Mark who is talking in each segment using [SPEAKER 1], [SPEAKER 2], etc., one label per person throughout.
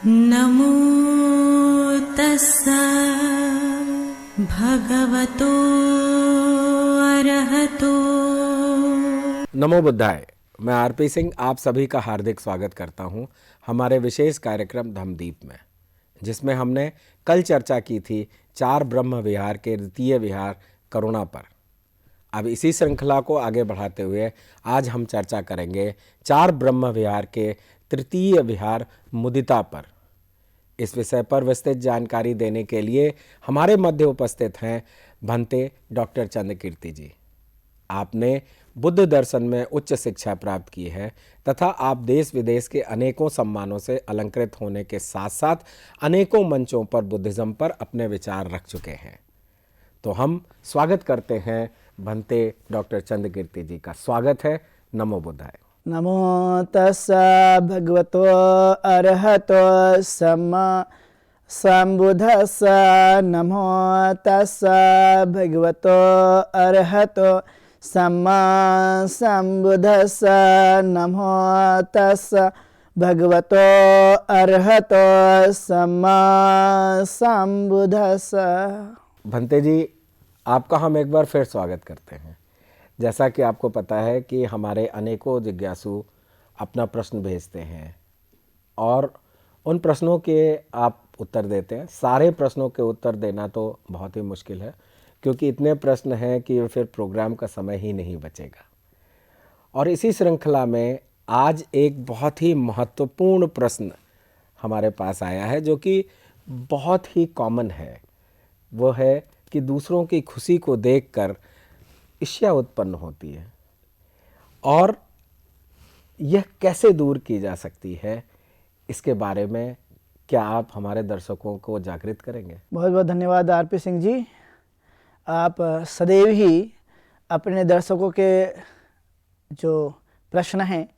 [SPEAKER 1] नमो तस्स भगवतो अरहतो।
[SPEAKER 2] नमो बुद्धाय। मैं आरपी सिंह आप सभी का हार्दिक स्वागत करता हूं हमारे विशेष कार्यक्रम धम्मदीप में, जिसमें हमने कल चर्चा की थी 4 ब्रह्म विहार के द्वितीय विहार करुणा पर। अब इसी श्रृंखला को आगे बढ़ाते हुए आज हम चर्चा करेंगे 4 ब्रह्म विहार के तृतीय विहार मुदिता पर। इस विषय पर विस्तृत जानकारी देने के लिए हमारे मध्य उपस्थित हैं भंते डॉक्टर चंद्रकीर्ति जी। आपने बुद्ध दर्शन में उच्च शिक्षा प्राप्त की है तथा आप देश विदेश के अनेकों सम्मानों से अलंकृत होने के साथ साथ अनेकों मंचों पर बुद्धिज्म पर अपने विचार रख चुके हैं। तो हम स्वागत करते हैं भंते डॉक्टर चंद्रकीर्ति जी का। स्वागत है। नमो बुद्धाय।
[SPEAKER 3] नमो तस्स भगवतो अरहतो सम्मा संबुद्धस्स। नमो तस्स भगवतो अरहतो सम्मा संबुद्धस्स। नमो तस्स भगवतो अरहतो सम्मा संबुद्धस्स।
[SPEAKER 2] भंते जी, आपका हम एक बार फिर स्वागत करते हैं। जैसा कि आपको पता है कि हमारे अनेकों जिज्ञासु अपना प्रश्न भेजते हैं और उन प्रश्नों के आप उत्तर देते हैं। सारे प्रश्नों के उत्तर देना तो बहुत ही मुश्किल है, क्योंकि इतने प्रश्न हैं कि फिर प्रोग्राम का समय ही नहीं बचेगा। और इसी श्रृंखला में आज एक बहुत ही महत्वपूर्ण प्रश्न हमारे पास आया है, जो कि बहुत ही कॉमन है। वो है कि दूसरों की खुशी को देखकर ईर्ष्या उत्पन्न होती है और यह कैसे दूर की जा सकती है, इसके बारे में क्या आप हमारे दर्शकों को जागृत करेंगे?
[SPEAKER 3] बहुत बहुत धन्यवाद आरपी सिंह जी। आप सदैव ही अपने दर्शकों के जो प्रश्न हैं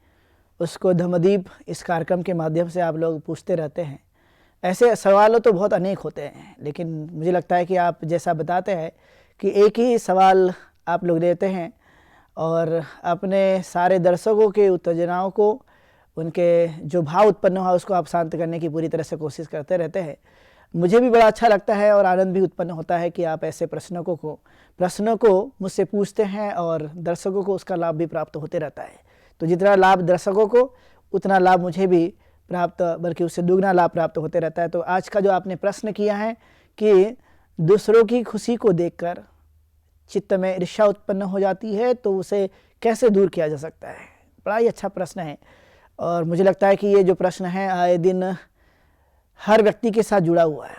[SPEAKER 3] उसको धम्मदीप इस कार्यक्रम के माध्यम से आप लोग पूछते रहते हैं। ऐसे सवालों तो बहुत अनेक होते हैं, लेकिन मुझे लगता है कि आप जैसा बताते हैं कि एक ही सवाल आप लोग देते हैं और अपने सारे दर्शकों के उत्तेजनाओं को, उनके जो भाव उत्पन्न हुआ उसको आप शांत करने की पूरी तरह से कोशिश करते रहते हैं। मुझे भी बड़ा अच्छा लगता है और आनंद भी उत्पन्न होता है कि आप ऐसे प्रश्नों को मुझसे पूछते हैं और दर्शकों को उसका लाभ भी प्राप्त होते रहता है। तो जितना लाभ दर्शकों को उतना लाभ मुझे भी प्राप्त, बल्कि उससे दुगना लाभ प्राप्त होते रहता है। तो आज का जो आपने प्रश्न किया है कि दूसरों की खुशी को देखकर चित्त में ईर्ष्या उत्पन्न हो जाती है, तो उसे कैसे दूर किया जा सकता है, बड़ा ही अच्छा प्रश्न है। और मुझे लगता है कि ये जो प्रश्न है आए दिन हर व्यक्ति के साथ जुड़ा हुआ है।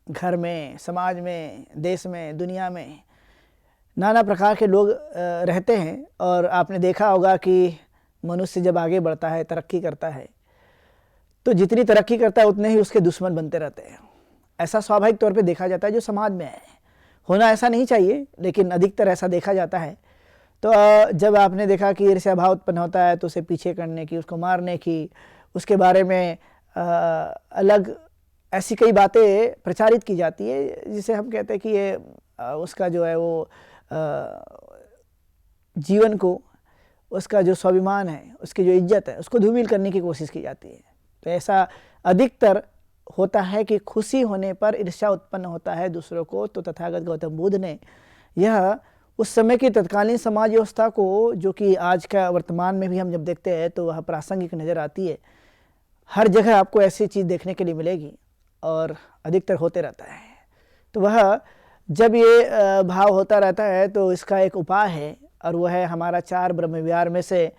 [SPEAKER 3] घर में, समाज में, देश में, दुनिया में नाना प्रकार के लोग रहते हैं। और आपने देखा होगा कि मनुष्य जब आगे बढ़ता है, तरक्की करता है, तो जितनी तरक्की करता है उतने ही उसके दुश्मन बनते रहते हैं। ऐसा स्वाभाविक तौर पे देखा जाता है, जो समाज में है। होना ऐसा नहीं चाहिए, लेकिन अधिकतर ऐसा देखा जाता है। तो जब आपने देखा कि ईर्ष्या भाव उत्पन्न होता है तो उसे पीछे करने की, उसको मारने की, उसके बारे में अलग ऐसी कई बातें प्रचारित की जाती है, जिसे हम कहते हैं कि ये उसका जो है वो जीवन को, उसका जो स्वाभिमान है, उसकी जो इज्जत है, उसको धूमिल करने की कोशिश की जाती है। तो ऐसा अधिकतर होता है कि खुशी होने पर ईर्ष्या उत्पन्न होता है दूसरों को। तो तथागत गौतम बुद्ध ने यह उस समय की तत्कालीन समाज व्यवस्था को, जो कि आज का वर्तमान में भी हम जब देखते हैं तो वह प्रासंगिक नज़र आती है। हर जगह आपको ऐसी चीज़ देखने के लिए मिलेगी और अधिकतर होते रहता है। तो वह जब ये भाव होता रहता है तो इसका एक उपाय है, और वह है हमारा 4 ब्रह्म विहार में से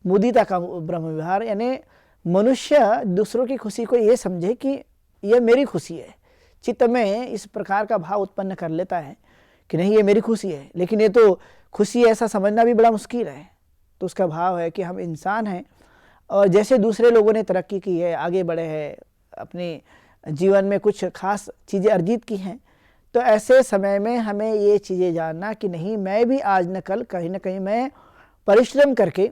[SPEAKER 3] मुदिता का ब्रह्म विहार। यानी मनुष्य दूसरों की खुशी को ये समझे कि यह मेरी खुशी है। चित्त में इस प्रकार का भाव उत्पन्न कर लेता है कि नहीं, ये मेरी खुशी है। लेकिन ये तो खुशी ऐसा समझना भी बड़ा मुश्किल है। तो उसका भाव है कि हम इंसान हैं और जैसे दूसरे लोगों ने तरक्की की है, आगे बढ़े हैं, अपने जीवन में कुछ खास चीज़ें अर्जित की हैं, तो ऐसे समय में हमें ये चीज़ें जानना कि नहीं, मैं भी आज न कल कहीं ना कहीं मैं परिश्रम करके,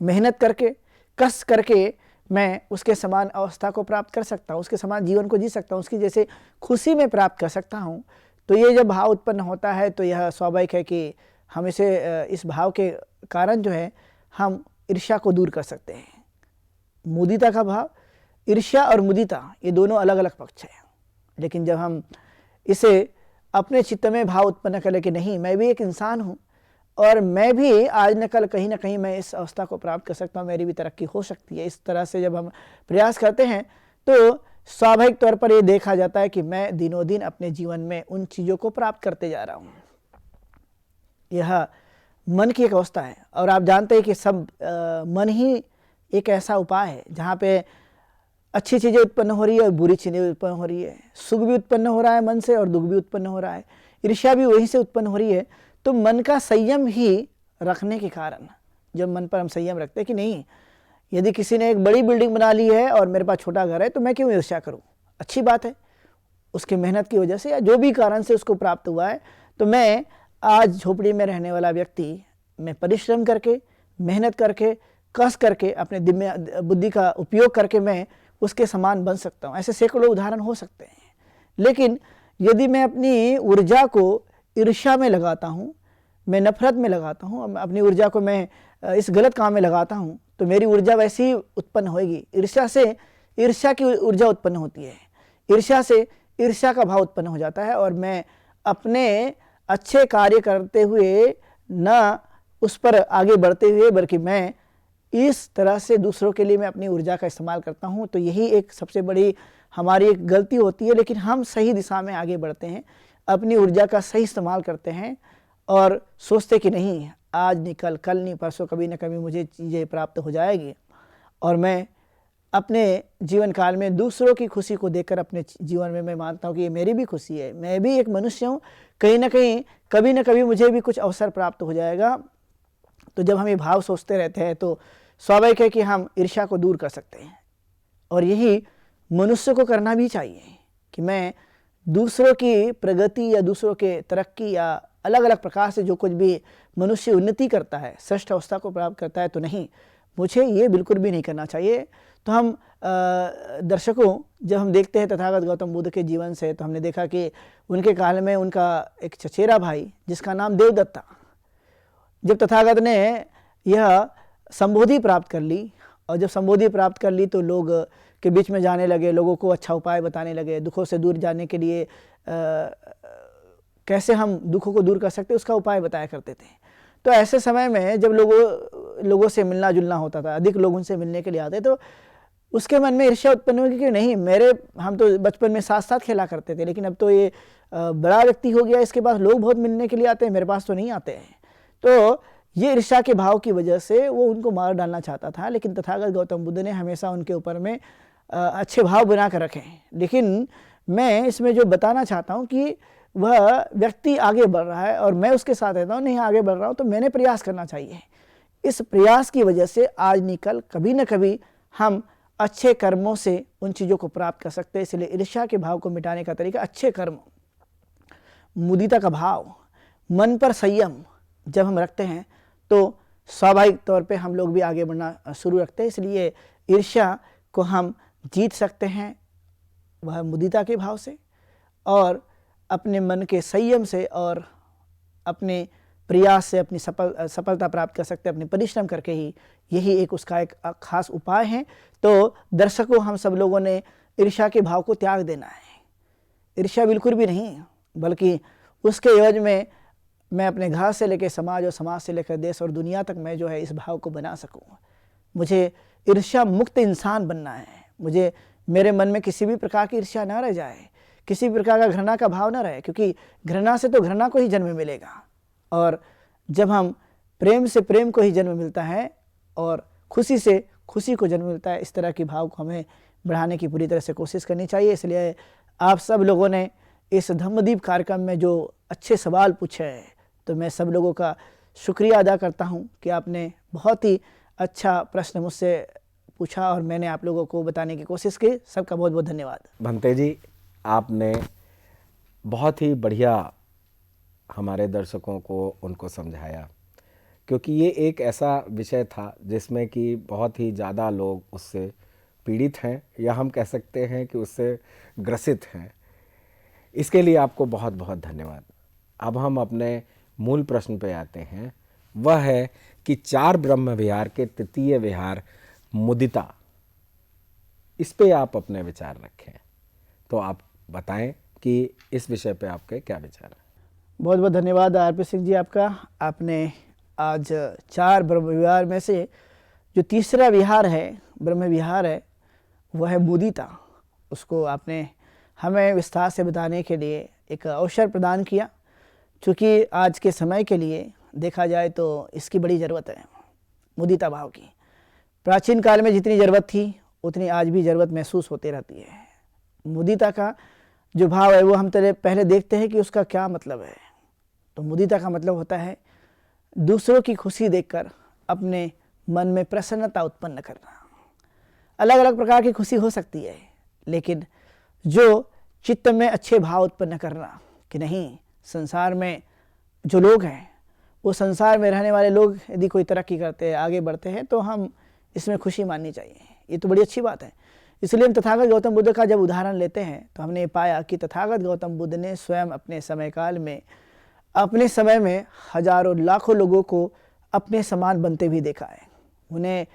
[SPEAKER 3] मेहनत करके, कष्ट करके मैं उसके समान अवस्था को प्राप्त कर सकता हूँ, उसके समान जीवन को जी सकता हूँ, उसकी जैसे खुशी में प्राप्त कर सकता हूँ। तो ये जब भाव उत्पन्न होता है तो यह स्वाभाविक है कि हम इस भाव के कारण जो है हम ईर्ष्या को दूर कर सकते हैं। मुदिता का भाव ईर्ष्या और मुदिता ये दोनों अलग अलग पक्ष हैं, लेकिन जब हम इसे अपने चित्त में भाव उत्पन्न करें कि नहीं, मैं भी एक इंसान हूँ और मैं भी आज न कल कहीं ना कहीं मैं इस अवस्था को प्राप्त कर सकता हूँ, मेरी भी तरक्की हो सकती है, इस तरह से जब हम प्रयास करते हैं तो स्वाभाविक तौर पर ये देखा जाता है कि मैं दिनों दिन अपने जीवन में उन चीज़ों को प्राप्त करते जा रहा हूँ। यह मन की एक अवस्था है और आप जानते हैं कि सब मन ही एक ऐसा उपाय है जहाँ पे अच्छी चीज़ें उत्पन्न हो रही है और बुरी चीज़ें उत्पन्न हो रही है, सुख भी उत्पन्न हो रहा है मन से और दुख भी उत्पन्न हो रहा है, ईर्ष्या भी वहीं से उत्पन्न हो रही है। तो मन का संयम ही रखने के कारण, जब मन पर हम संयम रखते हैं कि नहीं, यदि किसी ने एक बड़ी बिल्डिंग बना ली है और मेरे पास छोटा घर है तो मैं क्यों ईर्ष्या करूं, अच्छी बात है, उसकी मेहनत की वजह से या जो भी कारण से उसको प्राप्त हुआ है। तो मैं आज झोपड़ी में रहने वाला व्यक्ति, मैं परिश्रम करके, मेहनत करके, कस करके, अपने बुद्धि का उपयोग करके मैं उसके समान बन सकता हूँ। ऐसे सैकड़ों उदाहरण हो सकते हैं। लेकिन यदि मैं अपनी ऊर्जा को ईर्ष्या में लगाता हूँ, मैं नफरत में लगाता हूँ, अपनी ऊर्जा को मैं इस गलत काम में लगाता हूँ, तो मेरी ऊर्जा वैसी ही उत्पन्न होगी। ईर्ष्या से ईर्ष्या की ऊर्जा उत्पन्न होती है, ईर्ष्या से ईर्ष्या का भाव उत्पन्न हो जाता है और मैं अपने अच्छे कार्य करते हुए न उस पर आगे बढ़ते हुए, बल्कि मैं इस तरह से दूसरों के लिए मैं अपनी ऊर्जा का इस्तेमाल करता हूँ। तो यही एक सबसे बड़ी हमारी एक गलती होती है। लेकिन हम सही दिशा में आगे बढ़ते हैं, अपनी ऊर्जा का सही इस्तेमाल करते हैं और सोचते कि नहीं, आज नहीं कल, कल नहीं परसों, कभी ना कभी मुझे चीज़ें प्राप्त हो जाएगी और मैं अपने जीवन काल में दूसरों की खुशी को देखकर अपने जीवन में मैं मानता हूँ कि ये मेरी भी खुशी है, मैं भी एक मनुष्य हूँ, कहीं ना कहीं कभी ना कभी मुझे भी कुछ अवसर प्राप्त हो जाएगा। तो जब हम ये भाव सोचते रहते हैं तो स्वाभाविक है कि हम ईर्ष्या को दूर कर सकते हैं और यही मनुष्य को करना भी चाहिए कि मैं दूसरों की प्रगति या दूसरों के तरक्की या अलग अलग प्रकार से जो कुछ भी मनुष्य उन्नति करता है, श्रेष्ठ अवस्था को प्राप्त करता है, तो नहीं, मुझे ये बिल्कुल भी नहीं करना चाहिए। तो हम दर्शकों, जब हम देखते हैं तथागत गौतम बुद्ध के जीवन से, तो हमने देखा कि उनके काल में उनका एक चचेरा भाई जिसका नाम देवदत्त था, जब तथागत ने यह संबोधि प्राप्त कर ली और जब संबोधि प्राप्त कर ली तो लोग के बीच में जाने लगे, लोगों को अच्छा उपाय बताने लगे, दुखों से दूर जाने के लिए कैसे हम दुखों को दूर कर सकते उसका उपाय बताया करते थे। तो ऐसे समय में जब लोगों से मिलना जुलना होता था, अधिक लोग उनसे मिलने के लिए आते, तो उसके मन में ईर्ष्या उत्पन्न होगी कि नहीं, हम तो बचपन में साथ साथ खेला करते थे, लेकिन अब तो ये बड़ा व्यक्ति हो गया, इसके पास लोग बहुत मिलने के लिए आते हैं, मेरे पास तो नहीं आते हैं। तो ये ईर्ष्या के भाव की वजह से वो उनको मार डालना चाहता था। लेकिन तथागत गौतम बुद्ध ने हमेशा उनके ऊपर में अच्छे भाव बना कर रखे हैं। लेकिन मैं इसमें जो बताना चाहता हूँ कि वह व्यक्ति आगे बढ़ रहा है और मैं उसके साथ रहता हूँ, नहीं आगे बढ़ रहा हूँ, तो मैंने प्रयास करना चाहिए। इस प्रयास की वजह से आज नहीं कल कभी न कभी हम अच्छे कर्मों से उन चीज़ों को प्राप्त कर सकते हैं। इसलिए ईर्ष्या के भाव को मिटाने का तरीका अच्छे कर्म, मुदिता का भाव, मन पर संयम जब हम रखते हैं तो स्वाभाविक तौर पे हम लोग भी आगे बढ़ना शुरू रखते हैं। इसलिए ईर्ष्या को हम जीत सकते हैं वह मुदिता के भाव से और अपने मन के संयम से और अपने प्रयास से अपनी सफलता प्राप्त कर सकते हैं, अपने परिश्रम करके ही। यही एक उसका एक खास उपाय है। तो दर्शकों, हम सब लोगों ने ईर्ष्या के भाव को त्याग देना है। ईर्ष्या बिल्कुल भी नहीं, बल्कि उसके एवज में मैं अपने घर से लेकर समाज और समाज से लेकर देश और दुनिया तक मैं जो है इस भाव को बना सकूँ। मुझे ईर्ष्या मुक्त इंसान बनना है। मुझे मेरे मन में किसी भी प्रकार की ईर्ष्या ना रह जाए, किसी भी प्रकार का घृणा का भाव ना रहे, क्योंकि घृणा से तो घृणा को ही जन्म मिलेगा और जब हम प्रेम से प्रेम को ही जन्म मिलता है और खुशी से खुशी को जन्म मिलता है। इस तरह की भाव को हमें बढ़ाने की पूरी तरह से कोशिश करनी चाहिए। इसलिए आप सब लोगों ने इस धम्मदीप कार्यक्रम में जो अच्छे सवाल पूछे हैं, तो मैं सब लोगों का शुक्रिया अदा करता हूं कि आपने बहुत ही अच्छा प्रश्न मुझसे पूछा और मैंने आप लोगों को बताने की कोशिश की। सबका बहुत बहुत धन्यवाद।
[SPEAKER 2] भंते जी, आपने बहुत ही बढ़िया हमारे दर्शकों को उनको समझाया, क्योंकि ये एक ऐसा विषय था जिसमें कि बहुत ही ज़्यादा लोग उससे पीड़ित हैं या हम कह सकते हैं कि उससे ग्रसित हैं। इसके लिए आपको बहुत बहुत धन्यवाद। अब हम अपने मूल प्रश्न पे आते हैं। वह है कि 4 ब्रह्म विहार के तृतीय विहार मुदिता, इस पे आप अपने विचार रखें। तो आप बताएं कि इस विषय पे आपके क्या विचार हैं।
[SPEAKER 3] बहुत बहुत धन्यवाद आरपी सिंह जी आपका। आपने आज 4 ब्रह्म विहार में से जो तीसरा विहार है, ब्रह्म विहार है, वह है मुदिता। उसको आपने हमें विस्तार से बताने के लिए एक अवसर प्रदान किया। चूँकि आज के समय के लिए देखा जाए तो इसकी बड़ी ज़रूरत है, मुदिता भाव की। प्राचीन काल में जितनी ज़रूरत थी उतनी आज भी ज़रूरत महसूस होती रहती है। मुदिता का जो भाव है वो हम पहले देखते हैं कि उसका क्या मतलब है। तो मुदिता का मतलब होता है दूसरों की खुशी देखकर अपने मन में प्रसन्नता उत्पन्न करना। अलग अलग प्रकार की खुशी हो सकती है, लेकिन जो चित्त में अच्छे भाव उत्पन्न करना कि नहीं, संसार में जो लोग हैं, वो संसार में रहने वाले लोग यदि कोई तरक्की करते हैं, आगे बढ़ते हैं, तो हम इसमें खुशी माननी चाहिए। ये तो बड़ी अच्छी बात है। इसलिए हम तथागत गौतम बुद्ध का जब उदाहरण लेते हैं तो हमने पाया कि तथागत गौतम बुद्ध ने स्वयं अपने समय काल में, अपने समय में हजारों लाखों लोगों को अपने समान बनते भी देखा है। उन्हें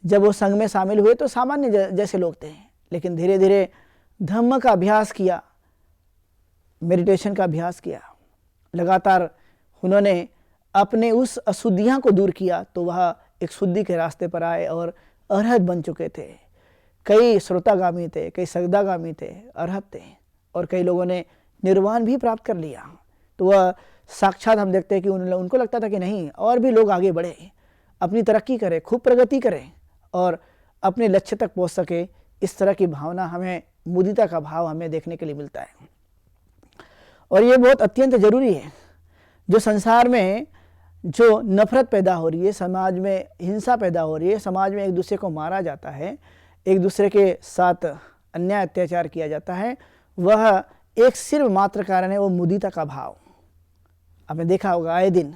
[SPEAKER 3] जब वो संघ में शामिल हुए तो सामान्य जैसे लोग थे, लेकिन धीरे धीरे धम्म का अभ्यास किया, मेडिटेशन का अभ्यास किया, लगातार उन्होंने अपने उस अशुद्धियाँ को दूर किया तो वह एक शुद्धि के रास्ते पर आए और अरहत बन चुके थे। कई श्रोतागामी थे, कई सगदागामी थे, अरहत थे, और कई लोगों ने निर्वाण भी प्राप्त कर लिया। तो वह साक्षात हम देखते हैं कि उनको लगता था कि नहीं, और भी लोग आगे बढ़े, अपनी तरक्की करें, खूब प्रगति करें और अपने लक्ष्य तक पहुंच सके। इस तरह की भावना हमें, मुदिता का भाव हमें देखने के लिए मिलता है। और ये बहुत अत्यंत जरूरी है। जो संसार में जो नफरत पैदा हो रही है, समाज में हिंसा पैदा हो रही है, समाज में एक दूसरे को मारा जाता है, एक दूसरे के साथ अन्याय अत्याचार किया जाता है, वह एक सिर्फ मात्र कारण है, वो मुदिता का भाव। आपने देखा होगा आए दिन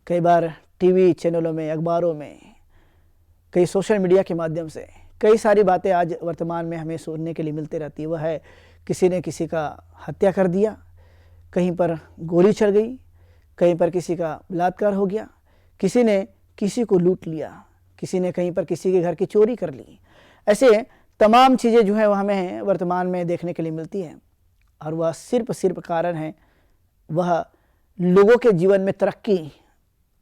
[SPEAKER 3] कई बार टीवी चैनलों में, अखबारों में, कई सोशल मीडिया के माध्यम से कई सारी बातें आज वर्तमान में हमें सुनने के लिए मिलती रहती है। वह है किसी ने किसी का हत्या कर दिया, कहीं पर गोली चल गई, कहीं पर किसी का बलात्कार हो गया, किसी ने किसी को लूट लिया, किसी ने कहीं पर किसी के घर की चोरी कर ली। ऐसे तमाम चीज़ें जो है वह हमें वर्तमान में देखने के लिए मिलती हैं, और वह सिर्फ कारण है वह लोगों के जीवन में तरक्की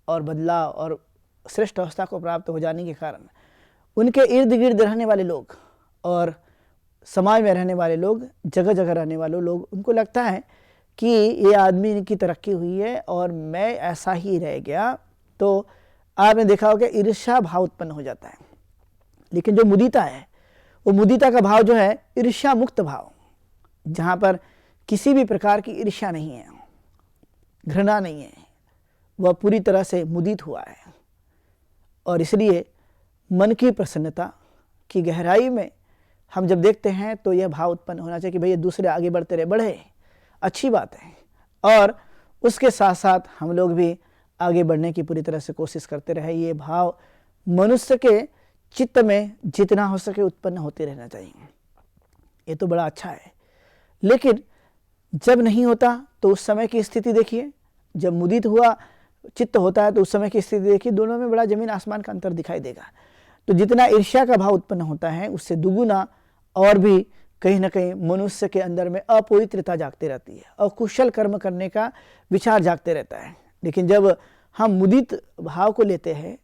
[SPEAKER 3] और बदलाव और श्रेष्ठ अवस्था को प्राप्त हो जाने के कारण उनके इर्द गिर्द रहने वाले लोग और समाज में रहने वाले लोग, जगह जगह रहने वाले लोग, उनको लगता है कि ये आदमी की तरक्की हुई है और मैं ऐसा ही रह गया। तो आपने देखा होगा ईर्ष्या भाव उत्पन्न हो जाता है। लेकिन जो मुदिता है, वो मुदिता का भाव जो है ईर्ष्या मुक्त भाव, जहाँ पर किसी भी प्रकार की ईर्ष्या नहीं है, घृणा नहीं है, वह पूरी तरह से मुदित हुआ है। और इसलिए मन की प्रसन्नता की गहराई में हम जब देखते हैं तो यह भाव उत्पन्न होना चाहिए कि भैया दूसरे आगे बढ़ते रहे, बढ़े, अच्छी बात है। और उसके साथ साथ हम लोग भी आगे बढ़ने की पूरी तरह से कोशिश करते रहे। ये भाव मनुष्य के चित्त में जितना हो सके उत्पन्न होते रहना चाहिए। ये तो बड़ा अच्छा है। लेकिन जब नहीं होता तो उस समय की स्थिति देखिए, जब मुदित हुआ चित्त होता है तो उस समय की स्थिति देखिए, दोनों में बड़ा जमीन आसमान का अंतर दिखाई देगा। तो जितना ईर्ष्या का भाव उत्पन्न होता है उससे दुगुना और भी कहीं ना कहीं मनुष्य के अंदर में अपवित्रता जागती रहती है, अकुशल कर्म करने का विचार जागते रहता है। लेकिन जब हम मुदित भाव को लेते हैं,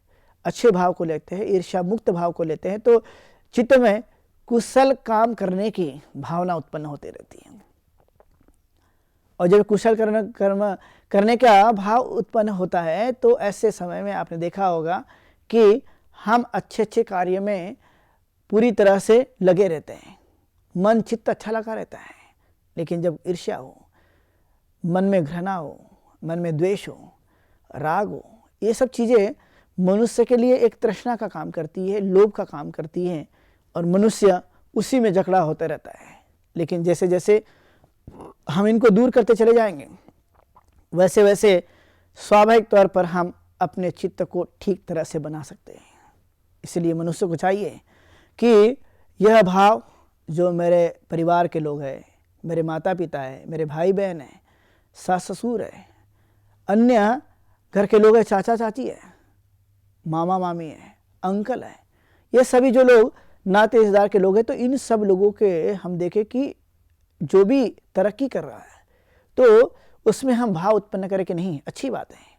[SPEAKER 3] अच्छे भाव को लेते हैं, ईर्ष्या मुक्त भाव को लेते हैं, तो चित्त में कुशल काम करने की भावना उत्पन्न होती रहती है। और जब कुशल कर्म करने का भाव उत्पन्न होता है तो ऐसे समय में आपने देखा होगा कि हम अच्छे अच्छे कार्य में पूरी तरह से लगे रहते हैं, मन चित्त अच्छा लगा रहता है। लेकिन जब ईर्ष्या हो, मन में घृणा हो, मन में द्वेष हो, राग हो, ये सब चीज़ें मनुष्य के लिए एक तृष्णा का काम करती है, लोभ का काम करती है, और मनुष्य उसी में जकड़ा होता रहता है। लेकिन जैसे जैसे हम इनको दूर करते चले जाएंगे, वैसे वैसे स्वाभाविक तौर पर हम अपने चित्त को ठीक तरह से बना सकते हैं। इसलिए मनुष्य को चाहिए कि यह भाव जो मेरे परिवार के लोग हैं, मेरे माता पिता है, मेरे भाई बहन है, सास ससुर है, अन्य घर के लोग हैं, चाचा चाची है, मामा मामी है, अंकल है, ये सभी जो लोग नाते रिश्तेदार के लोग हैं, तो इन सब लोगों के हम देखें कि जो भी तरक्की कर रहा है तो उसमें हम भाव उत्पन्न करें कि नहीं, अच्छी बात है।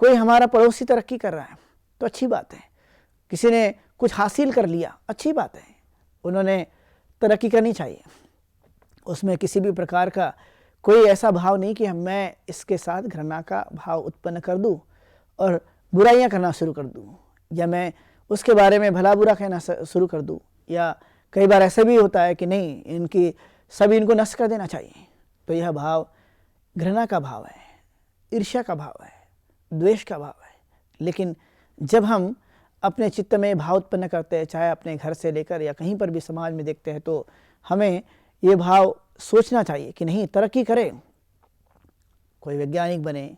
[SPEAKER 3] कोई हमारा पड़ोसी तरक्की कर रहा है तो अच्छी बात है। किसी ने कुछ हासिल कर लिया, अच्छी बात है, उन्होंने तरक्की करनी चाहिए। उसमें किसी भी प्रकार का कोई ऐसा भाव नहीं कि मैं इसके साथ घृणा का भाव उत्पन्न कर दूं और बुराइयां करना शुरू कर दूं, या मैं उसके बारे में भला बुरा कहना शुरू कर दूं। या कई बार ऐसा भी होता है कि नहीं, इनको नष्ट कर देना चाहिए। तो यह भाव घृणा का भाव है, ईर्ष्या का भाव है, द्वेष का भाव है। लेकिन जब हम अपने चित्त में भाव उत्पन्न करते हैं, चाहे अपने घर से लेकर या कहीं पर भी समाज में देखते हैं, तो हमें ये भाव सोचना चाहिए कि नहीं, तरक्की करें, कोई वैज्ञानिक बने,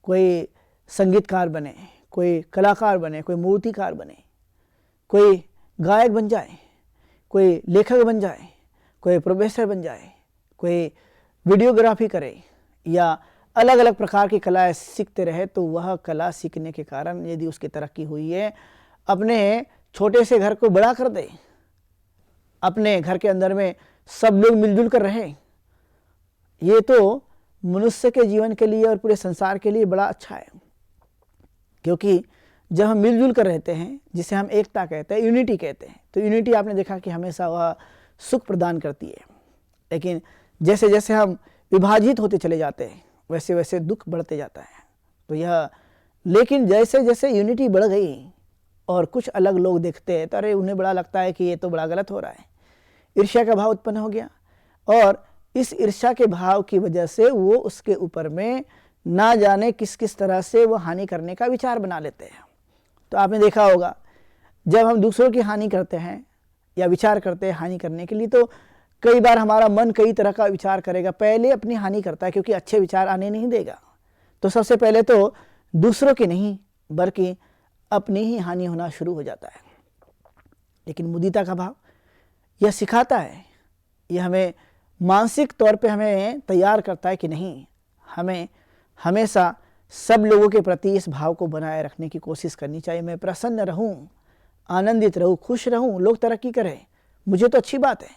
[SPEAKER 3] कोई संगीतकार बने, कोई कलाकार बने, कोई मूर्तिकार बने, कोई गायक बन जाए, कोई लेखक बन जाए, कोई प्रोफेसर बन जाए, कोई वीडियोग्राफी करे या अलग अलग प्रकार की कलाएं सीखते रहे। तो वह कला सीखने के कारण यदि उसकी तरक्की हुई है, अपने छोटे से घर को बड़ा कर दे, अपने घर के अंदर में सब लोग मिलजुल कर रहे, ये तो मनुष्य के जीवन के लिए और पूरे संसार के लिए बड़ा अच्छा है। क्योंकि जब हम मिलजुल कर रहते हैं, जिसे हम एकता कहते हैं, यूनिटी कहते हैं, तो यूनिटी आपने देखा कि हमेशा वह सुख प्रदान करती है। लेकिन जैसे जैसे हम विभाजित होते चले जाते हैं, वैसे वैसे दुख बढ़ते जाता है। तो यह, लेकिन जैसे जैसे यूनिटी बढ़ गई और कुछ अलग लोग देखते हैं तो अरे उन्हें बड़ा लगता है कि ये तो बड़ा गलत हो रहा है, ईर्ष्या का भाव उत्पन्न हो गया, और इस ईर्ष्या के भाव की वजह से वो उसके ऊपर में ना जाने किस किस तरह से वो हानि करने का विचार बना लेते हैं। तो आपने देखा होगा, जब हम दूसरों की हानि करते हैं या विचार करते हैं हानि करने के लिए, तो कई बार हमारा मन कई तरह का विचार करेगा। पहले अपनी हानि करता है, क्योंकि अच्छे विचार आने नहीं देगा। तो सबसे पहले तो दूसरों की नहीं बल्कि अपनी ही हानि होना शुरू हो जाता है। लेकिन मुदिता का भाव यह सिखाता है, यह हमें मानसिक तौर पे हमें तैयार करता है कि नहीं, हमें हमेशा सब लोगों के प्रति इस भाव को बनाए रखने की कोशिश करनी चाहिए। मैं प्रसन्न रहूं, आनंदित रहूं, खुश रहूं, लोग तरक्की करें, मुझे तो अच्छी बात है,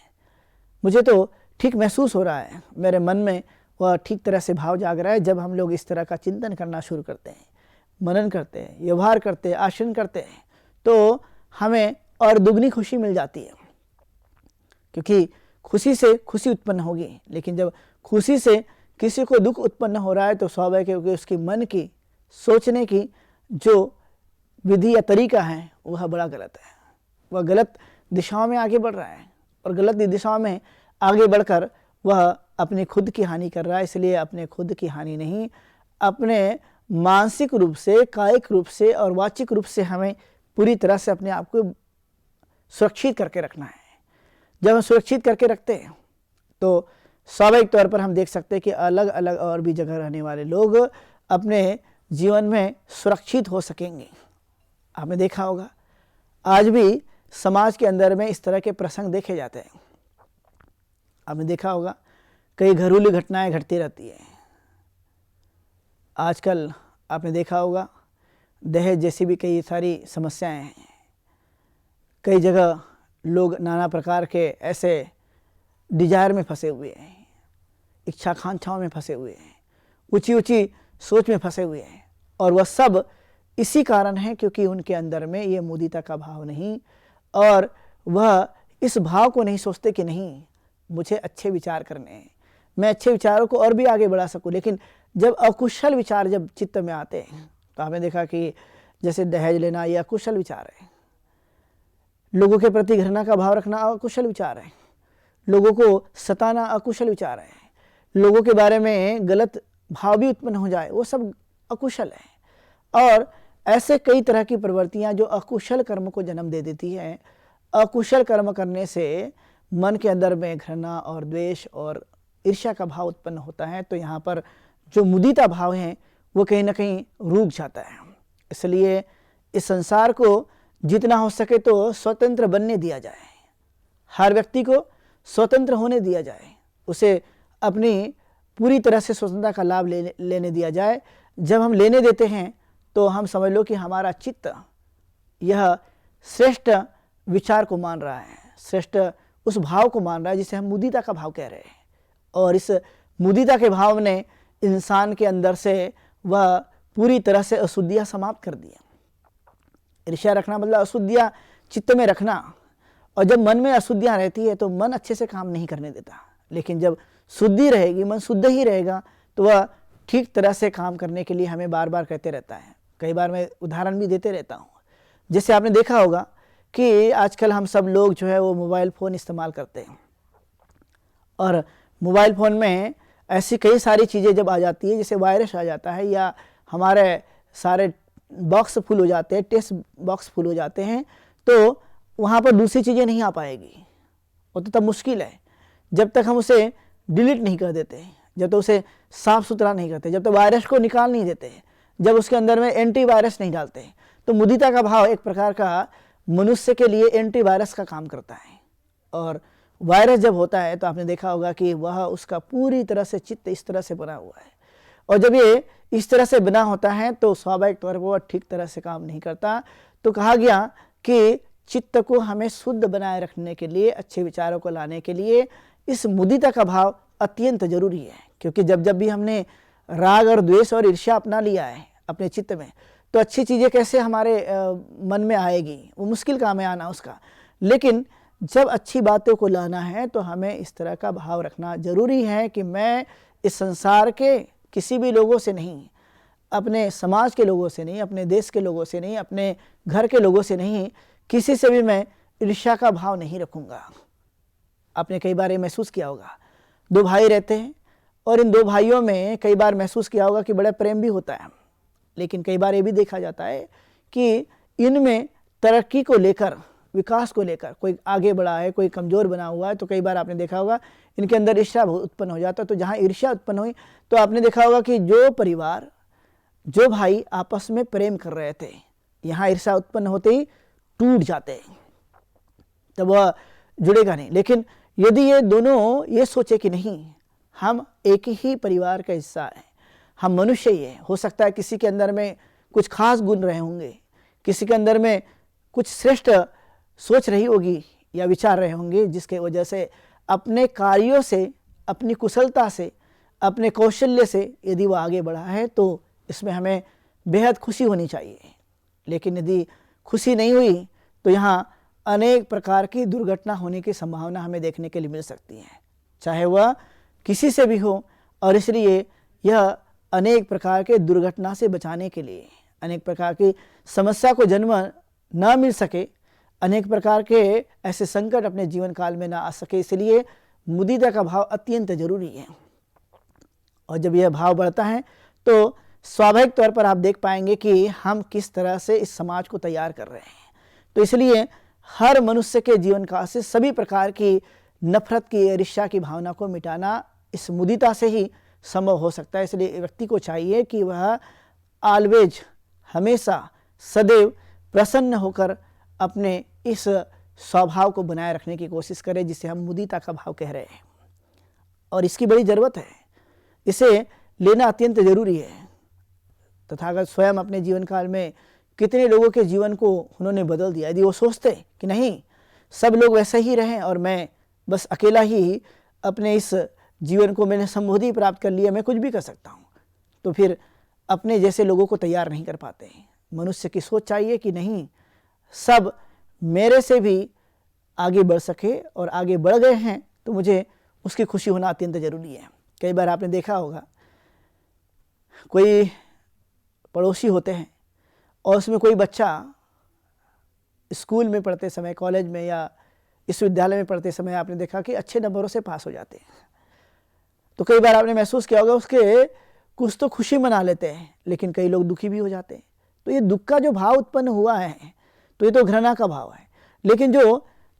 [SPEAKER 3] मुझे तो ठीक महसूस हो रहा है, मेरे मन में वह ठीक तरह से भाव जाग रहा है। जब हम लोग इस तरह का चिंतन करना शुरू करते हैं, मनन करते हैं, व्यवहार करते हैं, आचरण करते हैं, तो हमें और दुगनी खुशी मिल जाती है। क्योंकि खुशी से खुशी उत्पन्न होगी, लेकिन जब खुशी से किसी को दुख उत्पन्न हो रहा है तो स्वाभाविक है, क्योंकि उसकी मन की सोचने की जो विधि या तरीका है वह बड़ा गलत है। वह गलत दिशाओं में आगे बढ़ रहा है, और गलत दिशाओं में आगे बढ़कर वह अपने खुद की हानि कर रहा है। इसलिए अपने खुद की हानि नहीं, अपने मानसिक रूप से, कायिक रूप से और वाचिक रूप से हमें पूरी तरह से अपने आप को सुरक्षित करके रखना है। जब हम सुरक्षित करके रखते हैं तो स्वाभाविक तौर पर हम देख सकते हैं कि अलग अलग और भी जगह रहने वाले लोग अपने जीवन में सुरक्षित हो सकेंगे। आपने देखा होगा, आज भी समाज के अंदर में इस तरह के प्रसंग देखे जाते हैं। आपने देखा होगा, कई घरेलू घटनाएं घटती रहती हैं। आजकल आपने देखा होगा, दहेज जैसी भी कई सारी समस्याएं हैं। कई जगह लोग नाना प्रकार के ऐसे डिजायर में फंसे हुए हैं, इच्छाकांक्षाओं में फंसे हुए हैं, ऊंची ऊंची सोच में फंसे हुए हैं, और वह सब इसी कारण है क्योंकि उनके अंदर में ये मुदिता का भाव नहीं, और वह इस भाव को नहीं सोचते कि नहीं, मुझे अच्छे विचार करने हैं, मैं अच्छे विचारों को और भी आगे बढ़ा सकूं। लेकिन जब अकुशल विचार जब चित्त में आते हैं, तो आपने देखा कि जैसे दहेज लेना ये अकुशल विचार है, लोगों के प्रति घृणा का भाव रखना अकुशल विचार है, लोगों को सताना अकुशल विचार है, लोगों के बारे में गलत भाव भी उत्पन्न हो जाए, वो सब अकुशल है। और ऐसे कई तरह की प्रवृत्तियां जो अकुशल कर्म को जन्म दे देती हैं। अकुशल कर्म करने से मन के अंदर में घृणा और द्वेष और ईर्ष्या का भाव उत्पन्न होता है। तो यहाँ पर जो मुदिता भाव है वो कहीं ना कहीं रुक जाता है। इसलिए इस संसार को जितना हो सके तो स्वतंत्र बनने दिया जाए, हर व्यक्ति को स्वतंत्र होने दिया जाए, उसे अपनी पूरी तरह से स्वतंत्रता का लाभ लेने दिया जाए। जब हम लेने देते हैं तो हम समझ लो कि हमारा चित्त यह श्रेष्ठ विचार को मान रहा है, श्रेष्ठ उस भाव को मान रहा है जिसे हम मुदिता का भाव कह रहे हैं। और इस मुदिता के भाव ने इंसान के अंदर से वह पूरी तरह से अशुद्धियाँ समाप्त कर दिया। ईर्ष्या रखना मतलब अशुद्धियाँ चित्त में रखना, और जब मन में अशुद्धियाँ रहती है तो मन अच्छे से काम नहीं करने देता। लेकिन जब शुद्धि रहेगी, मन शुद्ध ही रहेगा, तो वह ठीक तरह से काम करने के लिए हमें बार बार कहते रहता है। कई बार मैं उदाहरण भी देते रहता हूँ। जैसे आपने देखा होगा कि आजकल हम सब लोग जो है वो मोबाइल फ़ोन इस्तेमाल करते हैं, और मोबाइल फ़ोन में ऐसी कई सारी चीज़ें जब आ जाती है, जैसे वायरस आ जाता है या हमारे सारे बॉक्स फुल हो जाते हैं, टेक्स्ट बॉक्स फुल हो जाते हैं, तो वहाँ पर दूसरी चीज़ें नहीं आ पाएगी। वो तो तब मुश्किल है जब तक हम उसे डिलीट नहीं कर देते, जब तक उसे साफ़ सुथरा नहीं करते, जब तक वायरस को निकाल नहीं देते, जब उसके अंदर में एंटीवायरस नहीं डालते। तो मुदिता का भाव एक प्रकार का मनुष्य के लिए एंटीवायरस का काम करता है। और वायरस जब होता है तो आपने देखा होगा कि वह उसका पूरी तरह से चित्त इस तरह से बना हुआ है, और जब ये इस तरह से बना होता है तो स्वाभाविक तौर पर वह ठीक तरह से काम नहीं करता। तो कहा गया कि चित्त को हमें शुद्ध बनाए रखने के लिए, अच्छे विचारों को लाने के लिए इस मुदिता का भाव अत्यंत जरूरी है। क्योंकि जब जब भी हमने राग और द्वेष और ईर्ष्या अपना लिया है अपने चित्त में, तो अच्छी चीज़ें कैसे हमारे मन में आएगी, वो मुश्किल काम है आना उसका। लेकिन जब अच्छी बातों को लाना है तो हमें इस तरह का भाव रखना जरूरी है कि मैं इस संसार के किसी भी लोगों से नहीं, अपने समाज के लोगों से नहीं, अपने देश के लोगों से नहीं, अपने घर के लोगों से नहीं, किसी से भी मैं ईर्ष्या का भाव नहीं रखूँगा। आपने कई बार ये महसूस किया होगा, दो भाई रहते हैं और इन दो भाइयों में कई बार महसूस किया होगा कि बड़ा प्रेम भी होता है। लेकिन कई बार ये भी देखा जाता है कि इनमें तरक्की को लेकर, विकास को लेकर कोई आगे बढ़ा है, कोई कमज़ोर बना हुआ है, तो कई बार आपने देखा होगा इनके अंदर ईर्ष्या उत्पन्न हो जाता है। तो जहाँ ईर्ष्या उत्पन्न हुई तो आपने देखा होगा कि जो परिवार, जो भाई आपस में प्रेम कर रहे थे, यहाँ ईर्ष्या उत्पन्न होते ही टूट जाते हैं, तब वह जुड़ेगा नहीं। लेकिन यदि ये दोनों ये सोचे कि नहीं, हम एक ही परिवार का हिस्सा हैं, हम मनुष्य ही हैं, हो सकता है किसी के अंदर में कुछ खास गुण रहे होंगे, किसी के अंदर में कुछ श्रेष्ठ सोच रही होगी या विचार रहे होंगे, जिसके वजह से अपने कार्यों से, अपनी कुशलता से, अपने कौशल्य से यदि वो आगे बढ़ा है तो इसमें हमें बेहद खुशी होनी चाहिए। लेकिन यदि खुशी नहीं हुई तो यहाँ अनेक प्रकार की दुर्घटना होने की संभावना हमें देखने के लिए मिल सकती है, चाहे वह किसी से भी हो। और इसलिए यह अनेक प्रकार के दुर्घटना से बचाने के लिए, अनेक प्रकार की समस्या को जन्म न मिल सके, अनेक प्रकार के ऐसे संकट अपने जीवन काल में ना आ सके, इसलिए मुदिता का भाव अत्यंत जरूरी है। और जब यह भाव बढ़ता है तो स्वाभाविक तौर पर आप देख पाएंगे कि हम किस तरह से इस समाज को तैयार कर रहे हैं। तो इसलिए हर मनुष्य के जीवन काल से सभी प्रकार की नफरत की, ईर्ष्या की भावना को मिटाना इस मुदिता से ही संभव हो सकता है। इसलिए व्यक्ति को चाहिए कि वह ऑलवेज, हमेशा, सदैव प्रसन्न होकर अपने इस स्वभाव को बनाए रखने की कोशिश करे, जिसे हम मुदिता का भाव कह रहे हैं। और इसकी बड़ी ज़रूरत है, इसे लेना अत्यंत जरूरी है। तथागत स्वयं अपने जीवन काल में कितने लोगों के जीवन को उन्होंने बदल दिया। यदि वो सोचते कि नहीं, सब लोग वैसे ही रहें और मैं बस अकेला ही अपने इस जीवन को मैंने समृद्धि प्राप्त कर लिया, मैं कुछ भी कर सकता हूँ, तो फिर अपने जैसे लोगों को तैयार नहीं कर पाते हैं। मनुष्य की सोच चाहिए कि नहीं, सब मेरे से भी आगे बढ़ सके, और आगे बढ़ गए हैं तो मुझे उसकी खुशी होना अत्यंत ज़रूरी है। कई बार आपने देखा होगा, कोई पड़ोसी होते हैं और उसमें कोई बच्चा स्कूल में पढ़ते समय, कॉलेज में या इस विद्यालय में पढ़ते समय आपने देखा कि अच्छे नंबरों से पास हो जाते हैं। तो कई बार आपने महसूस किया होगा उसके कुछ तो खुशी मना लेते हैं, लेकिन कई लोग दुखी भी हो जाते हैं। तो ये दुख का जो भाव उत्पन्न हुआ है तो ये तो घृणा का भाव है। लेकिन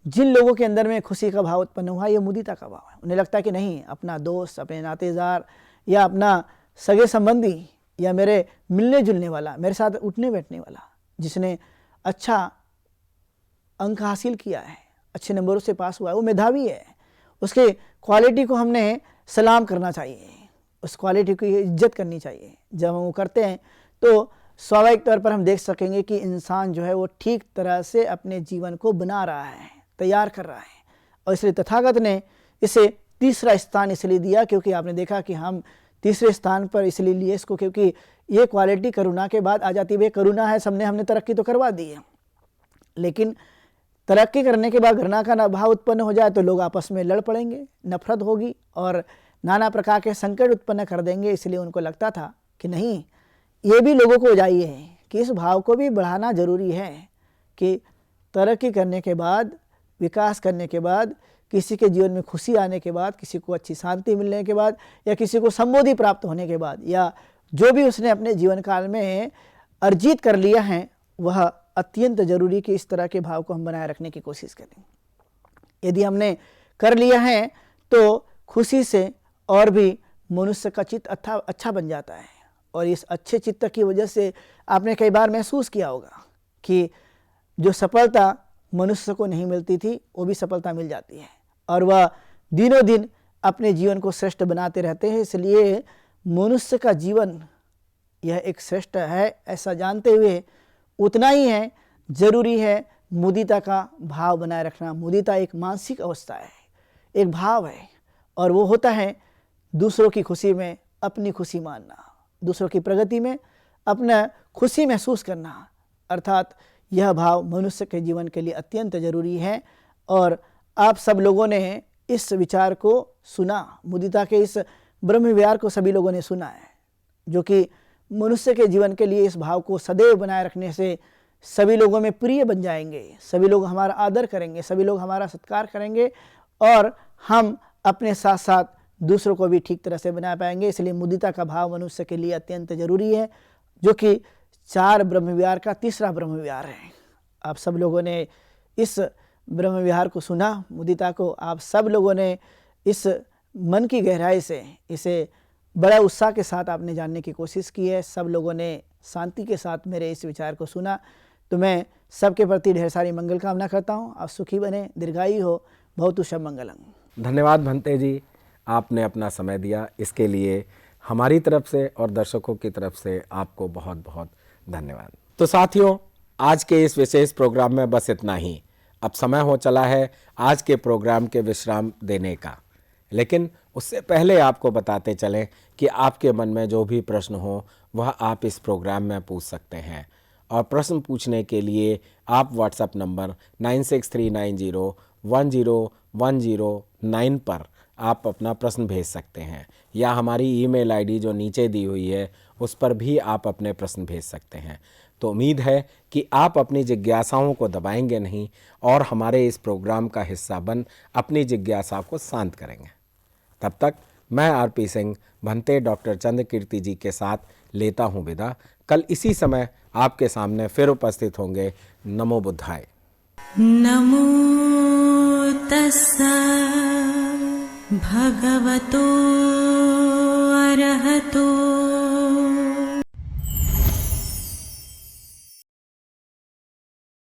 [SPEAKER 3] जिन लोगों के अंदर में खुशी का भाव उत्पन्न हुआ, ये मुदिता का भाव है। उन्हें लगता है कि नहीं, अपना दोस्त, अपने नातेदार या अपना सगे संबंधी या मेरे मिलने जुलने वाला, मेरे साथ उठने बैठने वाला, जिसने अच्छा अंक हासिल किया है, अच्छे नंबरों से पास हुआ है, वो मेधावी है, उसके क्वालिटी को हमने सलाम करना चाहिए, उस क्वालिटी की इज्जत करनी चाहिए। जब हम वो करते हैं तो स्वाभाविक तौर पर हम देख सकेंगे कि इंसान जो है वो ठीक तरह से अपने जीवन को बना रहा है, तैयार कर रहा है। और इसलिए तथागत ने इसे तीसरा स्थान इसलिए दिया, क्योंकि आपने देखा कि हम तीसरे स्थान पर इसलिए लिए इसको, क्योंकि ये क्वालिटी करुणा के बाद आ जाती है। करुणा है, हमने तरक्की तो करवा दी है, लेकिन तरक्की करने के बाद घृणा का भाव उत्पन्न हो जाए तो लोग आपस में लड़ पड़ेंगे, नफरत होगी और नाना प्रकार के संकट उत्पन्न कर देंगे। इसलिए उनको लगता था कि नहीं, ये भी लोगों को चाहिए है कि इस भाव को भी बढ़ाना जरूरी है कि तरक्की करने के बाद, विकास करने के बाद, किसी के जीवन में खुशी आने के बाद, किसी को अच्छी शांति मिलने के बाद, या किसी को समृद्धि प्राप्त होने के बाद, या जो भी उसने अपने जीवन काल में अर्जित कर लिया है, वह अत्यंत जरूरी कि इस तरह के भाव को हम बनाए रखने की कोशिश करें। यदि हमने कर लिया है तो खुशी से और भी मनुष्य का चित्त अच्छा बन जाता है। और इस अच्छे चित्त की वजह से आपने कई बार महसूस किया होगा कि जो सफलता मनुष्य को नहीं मिलती थी, वो भी सफलता मिल जाती है और वह दिनों दिन अपने जीवन को श्रेष्ठ बनाते रहते हैं। इसलिए मनुष्य का जीवन यह एक श्रेष्ठ है, ऐसा जानते हुए उतना ही है जरूरी है मुदिता का भाव बनाए रखना। मुदिता एक मानसिक अवस्था है, एक भाव है, और वो होता है दूसरों की खुशी में अपनी खुशी मानना, दूसरों की प्रगति में अपना खुशी महसूस करना। अर्थात यह भाव मनुष्य के जीवन के लिए अत्यंत जरूरी है। और आप सब लोगों ने इस विचार को सुना, मुदिता के इस ब्रह्म विहार को सभी लोगों ने सुना है, जो कि मनुष्य के जीवन के लिए इस भाव को सदैव बनाए रखने से सभी लोगों में प्रिय बन जाएंगे, सभी लोग हमारा आदर करेंगे, सभी लोग हमारा सत्कार करेंगे और हम अपने साथ साथ दूसरों को भी ठीक तरह से बना पाएंगे। इसलिए मुदिता का भाव मनुष्य के लिए अत्यंत जरूरी है, जो कि 4 ब्रह्म विहार का तीसरा ब्रह्म विहार है। आप सब लोगों ने इस ब्रह्म विहार को सुना, मुदिता को आप सब लोगों ने इस मन की गहराई से इसे बड़ा उत्साह के साथ आपने जानने की कोशिश की है। सब लोगों ने शांति के साथ मेरे इस विचार को सुना, तो मैं सबके प्रति ढेर सारी मंगल कामना करता हूँ। आप सुखी बने, दीर्घायु हो, बहुत शुभ मंगलम।
[SPEAKER 2] धन्यवाद भंते जी, आपने अपना समय दिया, इसके लिए हमारी तरफ से और दर्शकों की तरफ से आपको बहुत बहुत धन्यवाद। तो साथियों, आज के इस विशेष प्रोग्राम में बस इतना ही। अब समय हो चला है आज के प्रोग्राम के विश्राम देने का, लेकिन उससे पहले आपको बताते चलें कि आपके मन में जो भी प्रश्न हो वह आप इस प्रोग्राम में पूछ सकते हैं। और प्रश्न पूछने के लिए आप व्हाट्सएप नंबर 9639010109 पर आप अपना प्रश्न भेज सकते हैं, या हमारी ईमेल आईडी जो नीचे दी हुई है उस पर भी आप अपने प्रश्न भेज सकते हैं। तो उम्मीद है कि आप अपनी जिज्ञासाओं को दबाएंगे नहीं और हमारे इस प्रोग्राम का हिस्सा बन अपनी जिज्ञासा को शांत करेंगे। तब तक मैं आरपी सिंह भंते डॉक्टर चंद्रकीर्ति जी के साथ लेता हूँ विदा। कल इसी समय आपके सामने फिर उपस्थित होंगे। नमो बुद्धाय।
[SPEAKER 1] नमो तस्सा भगवतो अरहतो